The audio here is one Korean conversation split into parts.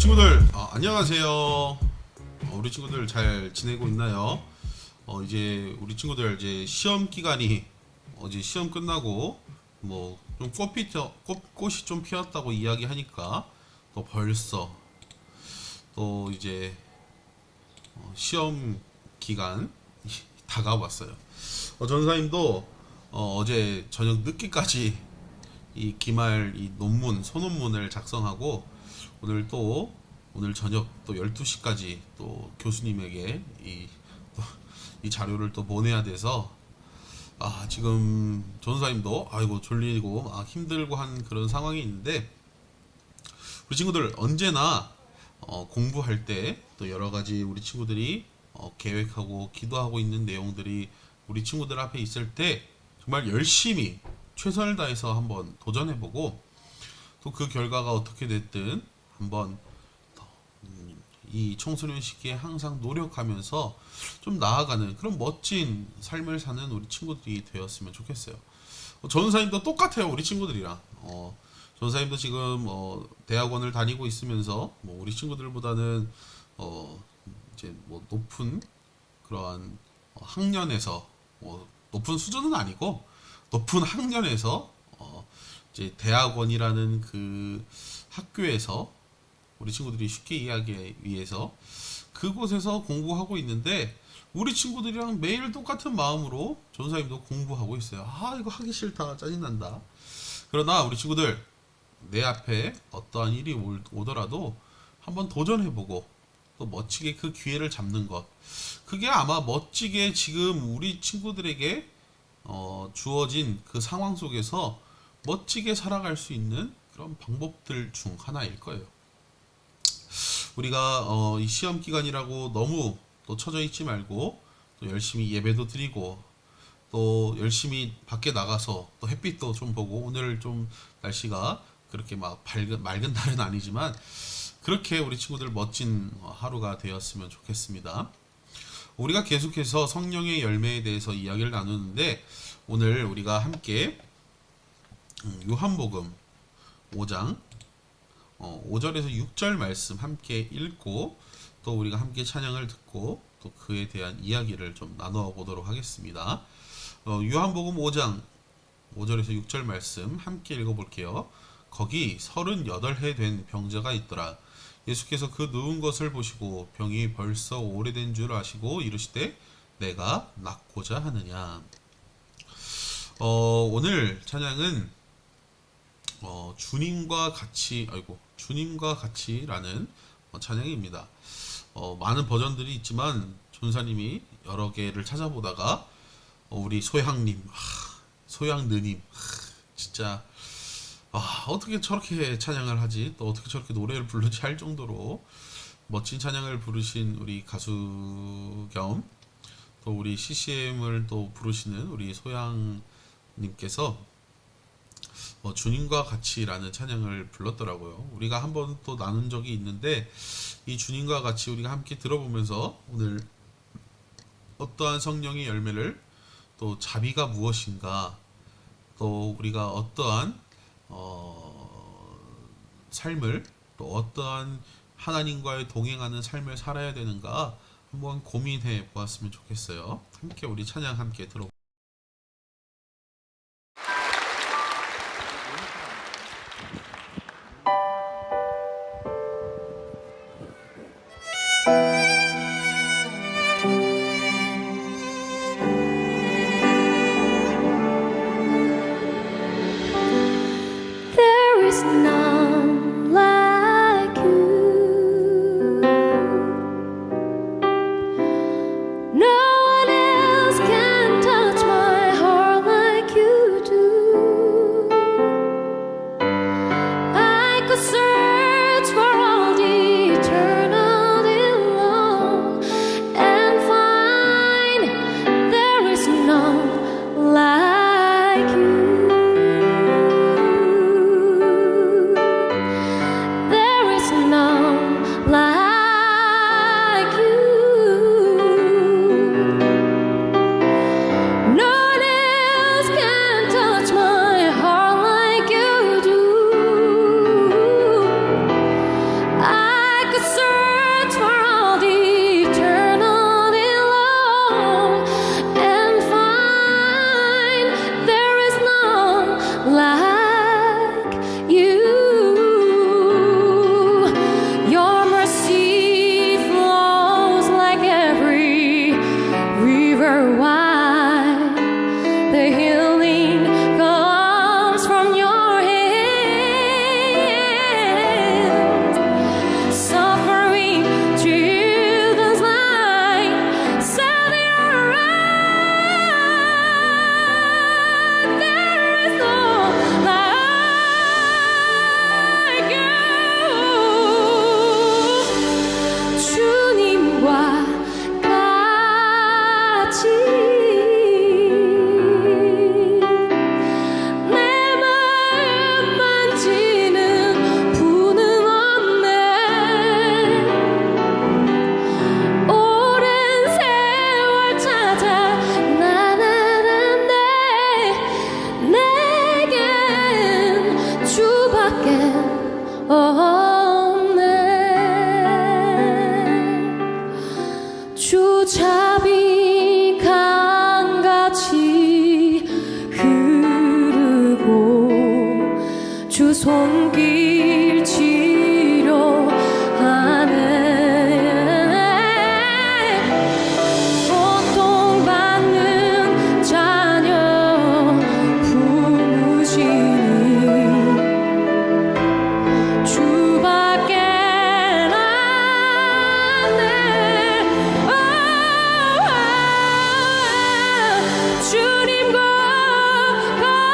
친구들 안녕하세요. 우리 친구들 잘 지내고 있나요? 이제 우리 친구들 이제 시험 기간이 어제 시험 끝나고 뭐 좀 꽃이 좀 피었다고 이야기하니까 또 벌써 또 이제 시험 기간 다가왔어요. 전사님도 어제 저녁 늦게까지 이 기말 이 논문 소논문을 작성하고 오늘 저녁 또 12시까지 또 교수님에게 이 자료를 또 보내야 돼서 지금 전사님도 아이고 졸리고 힘들고 한 그런 상황이 있는데, 우리 친구들 언제나 공부할 때 또 여러 가지 우리 친구들이 계획하고 기도하고 있는 내용들이 우리 친구들 앞에 있을 때 정말 열심히 최선을 다해서 한번 도전해보고, 또 그 결과가 어떻게 됐든 한번 이 청소년 시기에 항상 노력하면서 좀 나아가는 그런 멋진 삶을 사는 우리 친구들이 되었으면 좋겠어요. 전사님도 똑같아요, 우리 친구들이랑. 전사님도 지금 대학원을 다니고 있으면서 우리 친구들보다는 이제 높은 그러한 학년에서 높은 수준은 아니고 높은 학년에서 이제 대학원이라는 그 학교에서 우리 친구들이 쉽게 이해하기 위해서 그곳에서 공부하고 있는데, 우리 친구들이랑 매일 똑같은 마음으로 전사님도 공부하고 있어요. 이거 하기 싫다, 짜증난다. 그러나 우리 친구들, 내 앞에 어떠한 일이 오더라도 한번 도전해보고 또 멋지게 그 기회를 잡는 것, 그게 아마 멋지게 지금 우리 친구들에게 주어진 그 상황 속에서 멋지게 살아갈 수 있는 그런 방법들 중 하나일 거예요. 우리가 이 시험 기간이라고 너무 또 처져 있지 말고 또 열심히 예배도 드리고 또 열심히 밖에 나가서 또 햇빛도 좀 보고, 오늘 좀 날씨가 그렇게 막 맑은 날은 아니지만 그렇게 우리 친구들 멋진 하루가 되었으면 좋겠습니다. 우리가 계속해서 성령의 열매에 대해서 이야기를 나누는데, 오늘 우리가 함께 요한복음 5장 5절에서 6절 말씀 함께 읽고 또 우리가 함께 찬양을 듣고 또 그에 대한 이야기를 좀 나누어 보도록 하겠습니다. 요한복음 5장 5절에서 6절 말씀 함께 읽어볼게요. 거기 38해 된 병자가 있더라. 예수께서 그 누운 것을 보시고 병이 벌써 오래된 줄 아시고 이르시되 내가 낫고자 하느냐. 오늘 찬양은 주님과 같이라는 찬양입니다. 많은 버전들이 있지만 전사님이 여러 개를 찾아보다가 우리 소양님, 소양느님, 진짜 어떻게 저렇게 찬양을 하지, 또 어떻게 저렇게 노래를 부르지 할 정도로 멋진 찬양을 부르신 우리 가수 겸 또 우리 CCM을 또 부르시는 우리 소양님께서 주님과 같이라는 찬양을 불렀더라고요. 우리가 한번 또 나눈 적이 있는데, 이 주님과 같이 우리가 함께 들어보면서 오늘 어떠한 성령의 열매를, 또 자비가 무엇인가, 또 우리가 어떠한 삶을, 또 어떠한 하나님과의 동행하는 삶을 살아야 되는가 한번 고민해 보았으면 좋겠어요. 함께 우리 찬양 함께 들어보겠습니다. There is none like you. No one else can touch 주 자비 강같이 흐르고 주 손길 치료하네. 고통받는 자녀 품으시니 주밖에 없네. 주님과 같이 내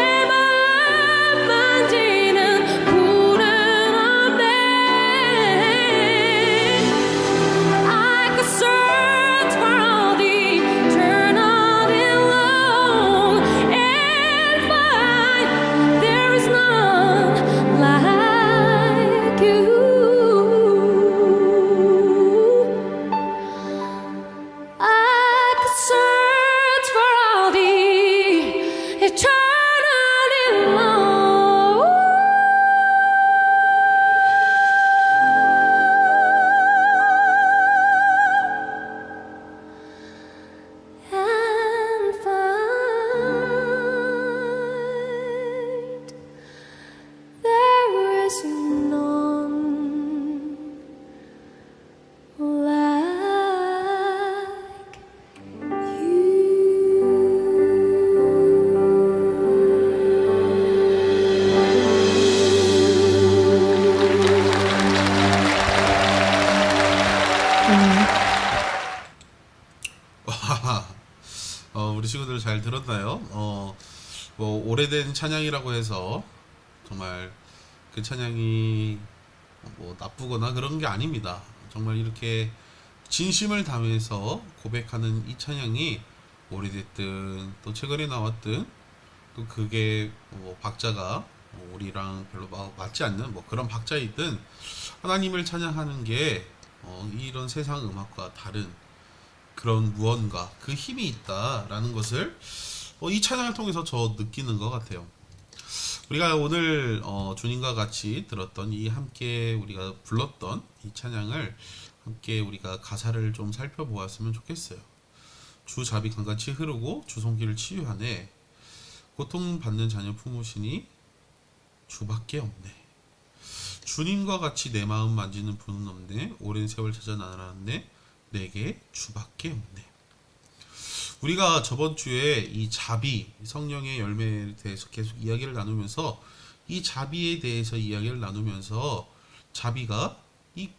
마음 만지는 분은 없네. I could search for all the eternity long and find there is none like you. I could search for all the eternity long and find there is none like 우리 친구들 잘 들었나요? 뭐 오래된 찬양이라고 해서 정말 그 찬양이 뭐 나쁘거나 그런 게 아닙니다. 정말 이렇게 진심을 담아서 고백하는 이 찬양이 오래됐든 또 최근에 나왔든 또 그게 뭐 박자가 뭐 우리랑 별로 맞지 않는 뭐 그런 박자이든 하나님을 찬양하는 게 이런 세상 음악과 다른 그런 무언가 그 힘이 있다라는 것을 이 찬양을 통해서 저 느끼는 것 같아요. 우리가 오늘 주님과 같이 들었던 이 함께 우리가 불렀던 이 찬양을 함께 우리가 가사를 좀 살펴보았으면 좋겠어요. 주 자비 강같이 흐르고 주 손길을 치유하네. 고통받는 자녀 품으시니 주밖에 없네. 주님과 같이 내 마음 만지는 분은 없네. 오랜 세월 찾아 나아났네. 내게 주밖에 없네. 우리가 저번 주에 이 자비, 성령의 열매에 대해서 계속 이야기를 나누면서 이 자비에 대해서 이야기를 나누면서 자비가 이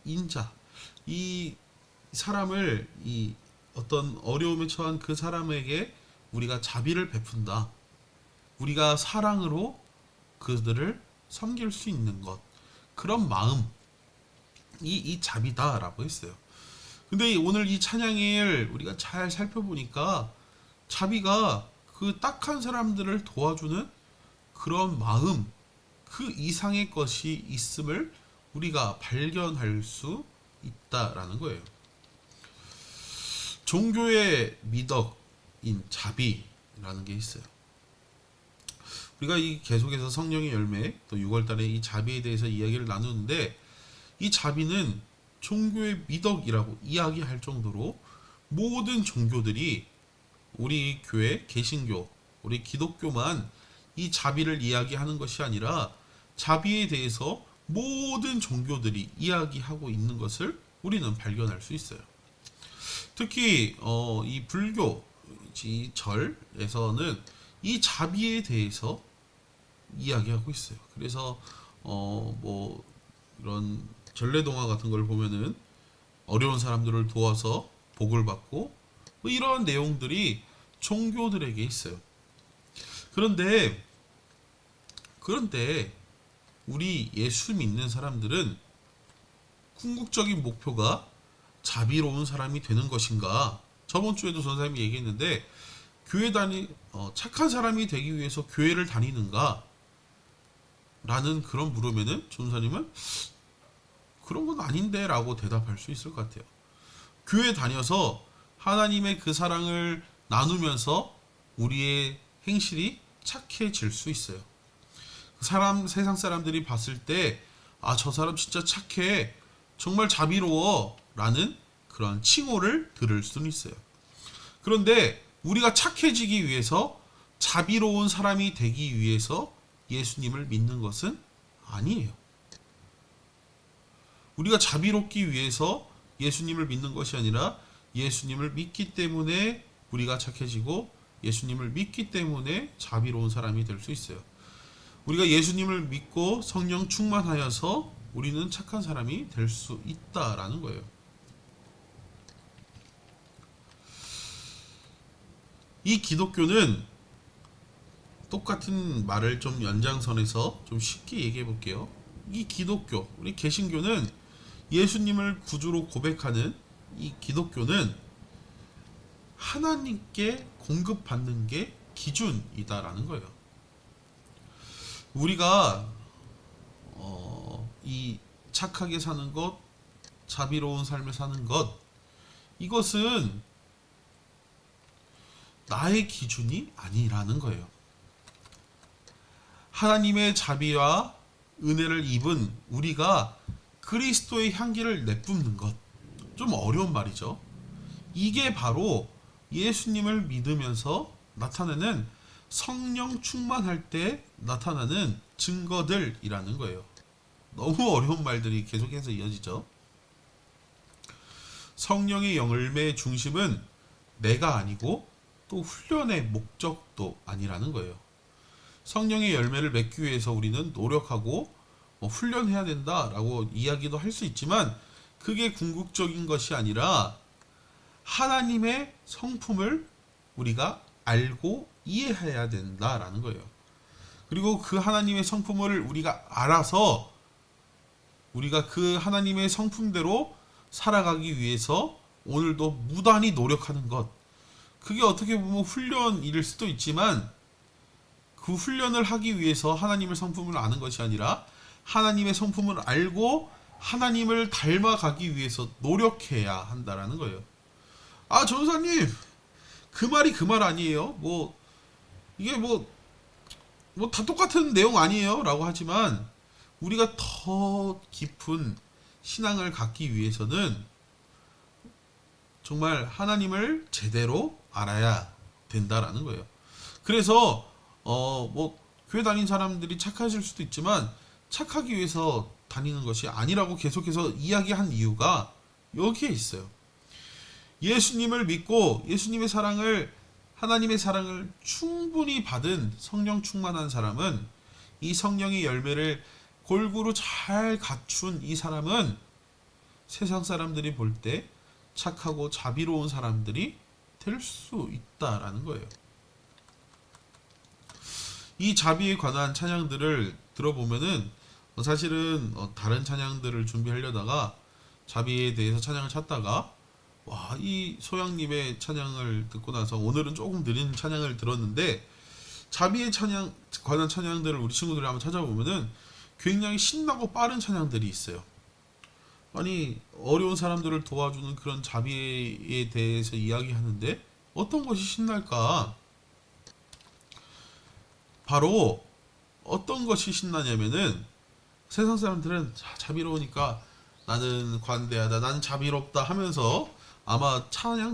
인자, 이 사람을 이 어떤 어려움에 처한 그 사람에게 우리가 자비를 베푼다. 우리가 사랑으로 그들을 섬길 수 있는 것, 그런 마음, 이 자비다라고 했어요. 근데 오늘 이 찬양을 우리가 잘 살펴보니까 자비가 그 딱한 사람들을 도와주는 그런 마음, 그 이상의 것이 있음을 우리가 발견할 수 있다라는 거예요. 종교의 미덕인 자비라는 게 있어요. 우리가 이 계속해서 성령의 열매 또 6월달에 이 자비에 대해서 이야기를 나누는데 이 자비는 종교의 미덕이라고 이야기할 정도로 모든 종교들이 우리 교회 개신교 우리 기독교만 이 자비를 이야기하는 것이 아니라 자비에 대해서 모든 종교들이 이야기하고 있는 것을 우리는 발견할 수 있어요. 특히 이 불교 이 절에서는 이 자비에 대해서 이야기하고 있어요. 그래서 뭐 이런 전래동화 같은 걸 보면은 어려운 사람들을 도와서 복을 받고 뭐 이러한 내용들이 종교들에게 있어요. 그런데 우리 예수 믿는 사람들은 궁극적인 목표가 자비로운 사람이 되는 것인가? 저번 주에도 전사님이 얘기했는데 착한 사람이 되기 위해서 교회를 다니는가? 라는 그런 물으면은 전사님은 그런 건 아닌데 라고 대답할 수 있을 것 같아요. 교회 다녀서 하나님의 그 사랑을 나누면서 우리의 행실이 착해질 수 있어요. 세상 사람들이 봤을 때, 아, 저 사람 진짜 착해, 정말 자비로워 라는 그런 칭호를 들을 수는 있어요. 그런데 우리가 착해지기 위해서, 자비로운 사람이 되기 위해서 예수님을 믿는 것은 아니에요. 우리가 자비롭기 위해서 예수님을 믿는 것이 아니라, 예수님을 믿기 때문에 우리가 착해지고, 예수님을 믿기 때문에 자비로운 사람이 될 수 있어요. 우리가 예수님을 믿고 성령 충만하여서 우리는 착한 사람이 될 수 있다라는 거예요. 이 기독교는 똑같은 말을 좀 연장선에서 좀 쉽게 얘기해 볼게요. 이 기독교, 우리 개신교는 예수님을 구주로 고백하는 이 기독교는 하나님께 공급받는 게 기준이다라는 거예요. 우리가 이 착하게 사는 것, 자비로운 삶을 사는 것, 이것은 나의 기준이 아니라는 거예요. 하나님의 자비와 은혜를 입은 우리가 그리스도의 향기를 내뿜는 것, 좀 어려운 말이죠. 이게 바로 예수님을 믿으면서 나타내는, 성령 충만할 때 나타나는 증거들이라는 거예요. 너무 어려운 말들이 계속해서 이어지죠. 성령의 열매의 중심은 내가 아니고 또 훈련의 목적도 아니라는 거예요. 성령의 열매를 맺기 위해서 우리는 노력하고 훈련해야 된다라고 이야기도 할 수 있지만, 그게 궁극적인 것이 아니라 하나님의 성품을 우리가 알고 이해해야 된다라는 거예요. 그리고 그 하나님의 성품을 우리가 알아서 우리가 그 하나님의 성품대로 살아가기 위해서 오늘도 무단히 노력하는 것, 그게 어떻게 보면 훈련일 수도 있지만, 그 훈련을 하기 위해서 하나님의 성품을 아는 것이 아니라 하나님의 성품을 알고 하나님을 닮아가기 위해서 노력해야 한다라는 거예요. 아, 전사님, 그 말이 그 말 아니에요? 이게 다 똑같은 내용 아니에요? 라고 하지만, 우리가 더 깊은 신앙을 갖기 위해서는 정말 하나님을 제대로 알아야 된다라는 거예요. 그래서 교회 다니는 사람들이 착하실 수도 있지만, 착하기 위해서 다니는 것이 아니라고 계속해서 이야기한 이유가 여기에 있어요. 예수님을 믿고 예수님의 사랑을, 하나님의 사랑을 충분히 받은 성령 충만한 사람은, 이 성령의 열매를 골고루 잘 갖춘 이 사람은 세상 사람들이 볼 때 착하고 자비로운 사람들이 될 수 있다라는 거예요. 이 자비에 관한 찬양들을 들어보면은, 사실은 다른 찬양들을 준비하려다가 자비에 대해서 찬양을 찾다가, 이 소양님의 찬양을 듣고 나서 오늘은 조금 느린 찬양을 들었는데, 자비에 관한 찬양들을 우리 친구들이 한번 찾아보면은 굉장히 신나고 빠른 찬양들이 있어요. 아니, 어려운 사람들을 도와주는 그런 자비에 대해서 이야기하는데 어떤 것이 신날까? 바로 어떤 것이 신나냐면은, 세상 사람들은 자비로우니까 나는 관대하다, 나는 자비롭다 하면서 아마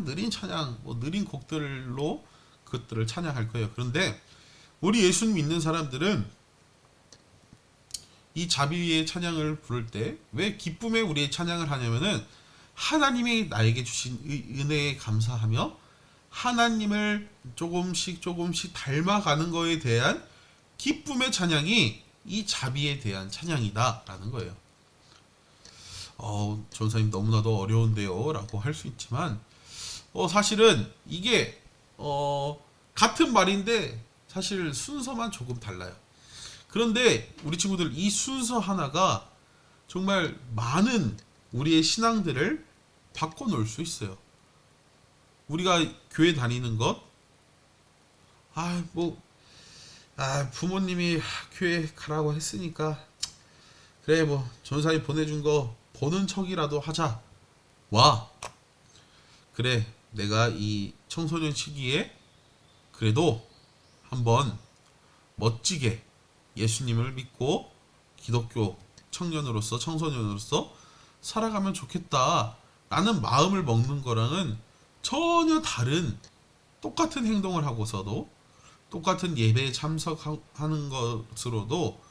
느린 찬양, 느린 곡들로 그것들을 찬양할 거예요. 그런데 우리 예수님 믿는 사람들은 이 자비의 찬양을 부를 때 왜 기쁨에 우리의 찬양을 하냐면은, 하나님이 나에게 주신 은혜에 감사하며 하나님을 조금씩 닮아가는 거에 대한 기쁨의 찬양이 이 자비에 대한 찬양이다 라는 거예요. 전사님 너무나도 어려운데요 라고 할 수 있지만, 사실은 이게 같은 말인데 사실 순서만 조금 달라요. 그런데 우리 친구들, 이 순서 하나가 정말 많은 우리의 신앙들을 바꿔놓을 수 있어요. 우리가 교회 다니는 것, 부모님이 교회 가라고 했으니까 그래, 전사님 보내준 거 보는 척이라도 하자. 그래, 내가 이 청소년 시기에 그래도 한번 멋지게 예수님을 믿고 기독교 청년으로서 청소년으로서 살아가면 좋겠다라는 마음을 먹는 거랑은 전혀 다른 똑같은 행동을 하고서도 똑같은 예배에 참석하는 것으로도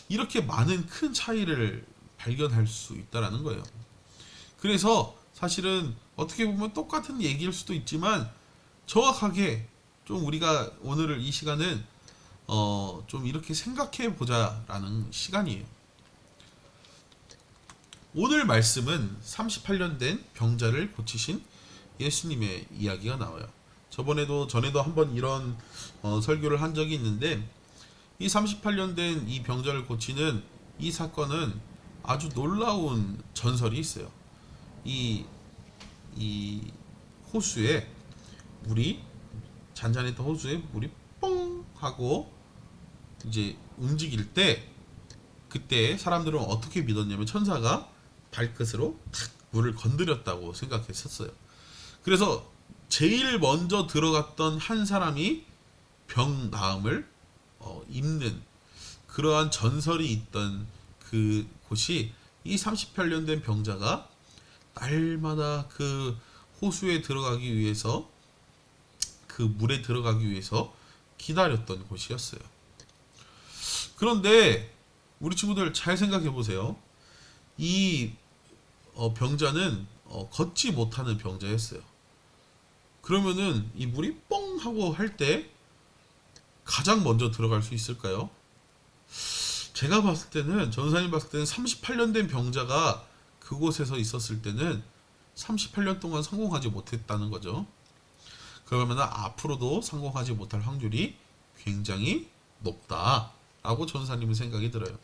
이렇게 많은 큰 차이를 발견할 수 있다라는 거예요. 그래서 사실은 어떻게 보면 똑같은 얘기일 수도 있지만 정확하게 좀 우리가 오늘 이 시간은 좀 이렇게 생각해 보자라는 시간이에요. 오늘 말씀은 38년 된 병자를 고치신 예수님의 이야기가 나와요. 전에도 한번 이런 설교를 한 적이 있는데 이 38년 된 이 병자를 고치는 이 사건은 아주 놀라운 전설이 있어요. 이 호수에 잔잔했던 호수에 물이 뽕 하고 이제 움직일 때 그때 사람들은 어떻게 믿었냐면 천사가 발끝으로 탁 물을 건드렸다고 생각했었어요. 그래서 제일 먼저 들어갔던 한 사람이 병 나음을 입는 그러한 전설이 있던 그 곳이 이 38년 된 병자가 날마다 그 호수에 들어가기 위해서 그 물에 들어가기 위해서 기다렸던 곳이었어요. 그런데 우리 친구들 잘 생각해 보세요. 이 병자는 걷지 못하는 병자였어요. 그러면은 이 물이 뻥 하고 할 때 가장 먼저 들어갈 수 있을까요? 제가 봤을 때는 전사님 봤을 때는 38년 된 병자가 그곳에서 있었을 때는 38년 동안 성공하지 못했다는 거죠. 그러면 앞으로도 성공하지 못할 확률이 굉장히 높다라고 전사님은 생각이 들어요.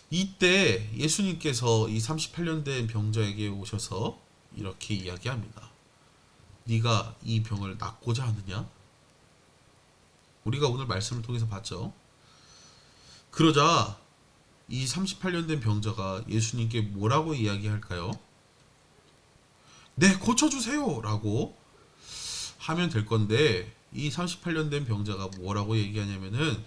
이때 예수님께서 이 38년 된 병자에게 오셔서 이렇게 이야기합니다. 네가 이 병을 낫고자 하느냐? 우리가 오늘 말씀을 통해서 봤죠. 그러자 이 38년 된 병자가 예수님께 뭐라고 이야기할까요? 네, 고쳐주세요! 라고 하면 될 건데 이 38년 된 병자가 뭐라고 얘기하냐면은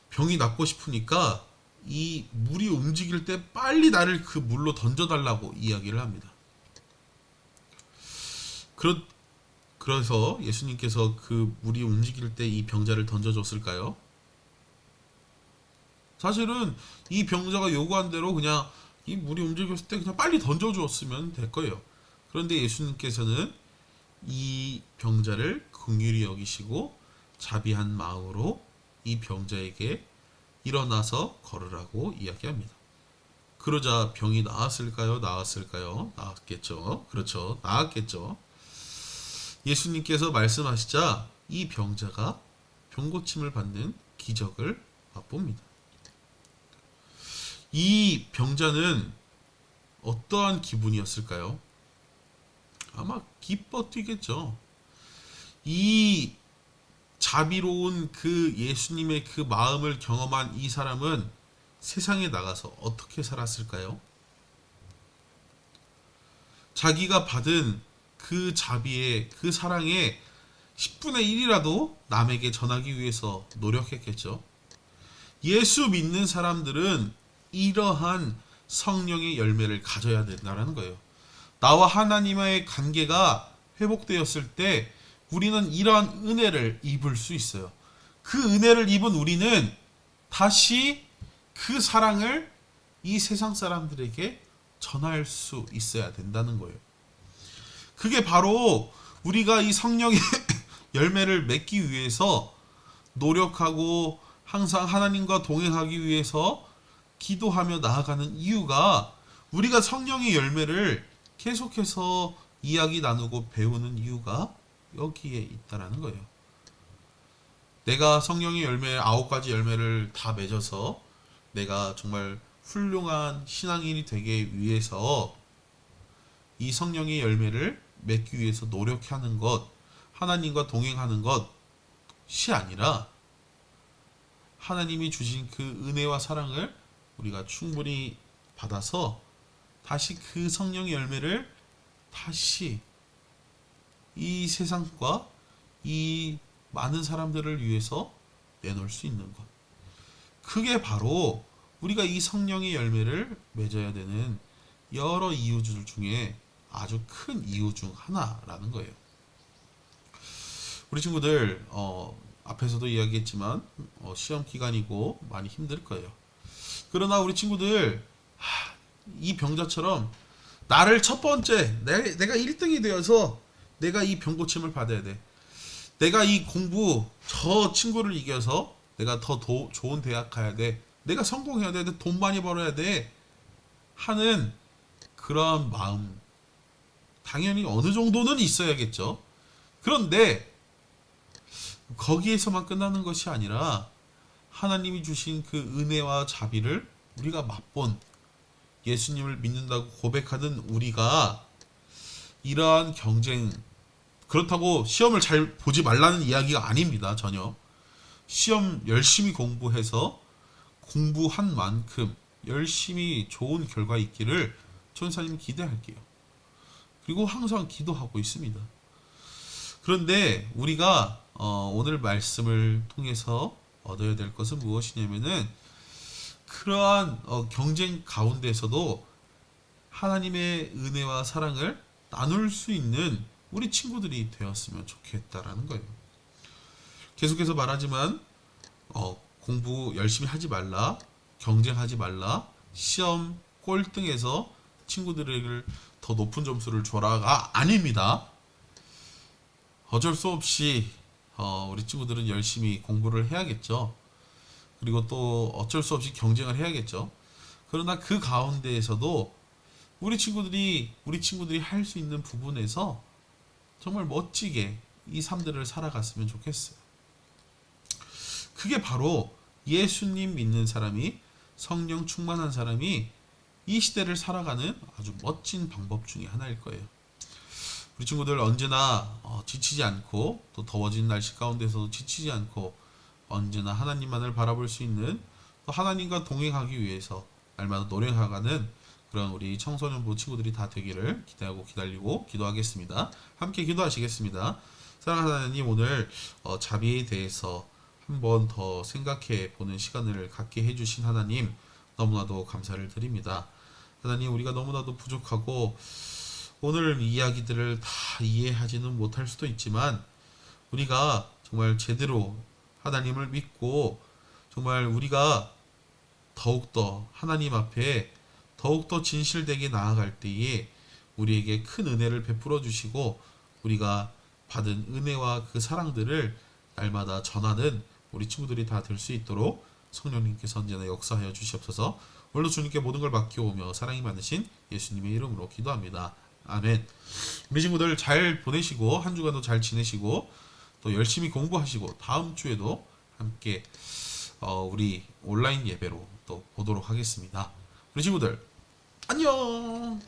병이 낫고 싶으니까 이 물이 움직일 때 빨리 나를 그 물로 던져달라고 이야기를 합니다. 그래서 예수님께서 그 물이 움직일 때 이 병자를 던져줬을까요? 사실은 이 병자가 요구한 대로 그냥 이 물이 움직였을 때 그냥 빨리 던져주었으면 될 거예요. 그런데 예수님께서는 이 병자를 긍휼히 여기시고 자비한 마음으로 이 병자에게 일어나서 걸으라고 이야기합니다. 그러자 병이 나았을까요? 나았겠죠. 그렇죠. 나았겠죠. 예수님께서 말씀하시자 이 병자가 병고침을 받는 기적을 맛봅니다. 이 병자는 어떠한 기분이었을까요? 아마 기뻐 뛰겠죠. 이 자비로운 그 예수님의 그 마음을 경험한 이 사람은 세상에 나가서 어떻게 살았을까요? 자기가 받은 그 자비의 그 사랑의 10분의 1이라도 남에게 전하기 위해서 노력했겠죠. 예수 믿는 사람들은 이러한 성령의 열매를 가져야 된다는 거예요. 나와 하나님의 관계가 회복되었을 때 우리는 이러한 은혜를 입을 수 있어요. 그 은혜를 입은 우리는 다시 그 사랑을 이 세상 사람들에게 전할 수 있어야 된다는 거예요. 그게 바로 우리가 이 성령의 열매를 맺기 위해서 노력하고 항상 하나님과 동행하기 위해서 기도하며 나아가는 이유가 우리가 성령의 열매를 계속해서 이야기 나누고 배우는 이유가 여기에 있다라는 거예요. 내가 성령의 열매 9가지 열매를 다 맺어서 내가 정말 훌륭한 신앙인이 되기 위해서 이 성령의 열매를 맺기 위해서 노력하는 것, 하나님과 동행하는 것이 아니라 하나님이 주신 그 은혜와 사랑을 우리가 충분히 받아서 다시 그 성령의 열매를 다시 이 세상과 이 많은 사람들을 위해서 내놓을 수 있는 것. 그게 바로 우리가 이 성령의 열매를 맺어야 되는 여러 이유들 중에 아주 큰 이유 중 하나라는 거예요. 우리 친구들 앞에서도 이야기했지만 시험 기간이고 많이 힘들 거예요. 그러나 우리 친구들 이 병자처럼 나를 첫 번째 내가 1등이 되어서 내가 이 병 고침을 받아야 돼. 내가 이 공부 저 친구를 이겨서 내가 더 좋은 대학 가야 돼. 내가 성공해야 돼. 돈 많이 벌어야 돼. 하는 그런 마음 당연히 어느 정도는 있어야겠죠. 그런데 거기에서만 끝나는 것이 아니라 하나님이 주신 그 은혜와 자비를 우리가 맛본 예수님을 믿는다고 고백하는 우리가 이러한 경쟁, 그렇다고 시험을 잘 보지 말라는 이야기가 아닙니다. 전혀. 시험 열심히 공부해서 공부한 만큼 열심히 좋은 결과 있기를 천사님 기대할게요. 그리고 항상 기도하고 있습니다. 그런데 우리가 오늘 말씀을 통해서 얻어야 될 것은 무엇이냐면은 그러한 경쟁 가운데서도 하나님의 은혜와 사랑을 나눌 수 있는 우리 친구들이 되었으면 좋겠다라는 거예요. 계속해서 말하지만 공부 열심히 하지 말라, 경쟁하지 말라, 시험 꼴등해서 친구들에게 더 높은 점수를 줘라가 아닙니다. 어쩔 수 없이 우리 친구들은 열심히 공부를 해야겠죠. 그리고 또 어쩔 수 없이 경쟁을 해야겠죠. 그러나 그 가운데에서도 우리 친구들이 할 수 있는 부분에서 정말 멋지게 이 삶들을 살아갔으면 좋겠어요. 그게 바로 예수님 믿는 사람이, 성령 충만한 사람이 이 시대를 살아가는 아주 멋진 방법 중에 하나일 거예요. 우리 친구들 언제나 지치지 않고, 또 더워진 날씨 가운데서도 지치지 않고 언제나 하나님만을 바라볼 수 있는, 또 하나님과 동행하기 위해서 날마다 노력하가는 그런 우리 청소년부 친구들이 다 되기를 기대하고 기다리고 기도하겠습니다. 함께 기도하시겠습니다. 사랑하는 하나님, 오늘 자비에 대해서 한 번 더 생각해 보는 시간을 갖게 해주신 하나님, 너무나도 감사를 드립니다. 하나님, 우리가 너무나도 부족하고 오늘 이야기들을 다 이해하지는 못할 수도 있지만 우리가 정말 제대로 하나님을 믿고 정말 우리가 더욱더 하나님 앞에 더욱더 진실되게 나아갈 때에 우리에게 큰 은혜를 베풀어 주시고 우리가 받은 은혜와 그 사랑들을 날마다 전하는 우리 친구들이 다 될 수 있도록 성령님께서 언제나 역사하여 주시옵소서. 오늘도 주님께 모든 걸 맡겨오며 사랑이 많으신 예수님의 이름으로 기도합니다. 아멘. 우리 친구들 잘 보내시고 한 주간도 잘 지내시고 또 열심히 공부하시고 다음 주에도 함께 우리 온라인 예배로 또 보도록 하겠습니다. 우리 친구들 안녕.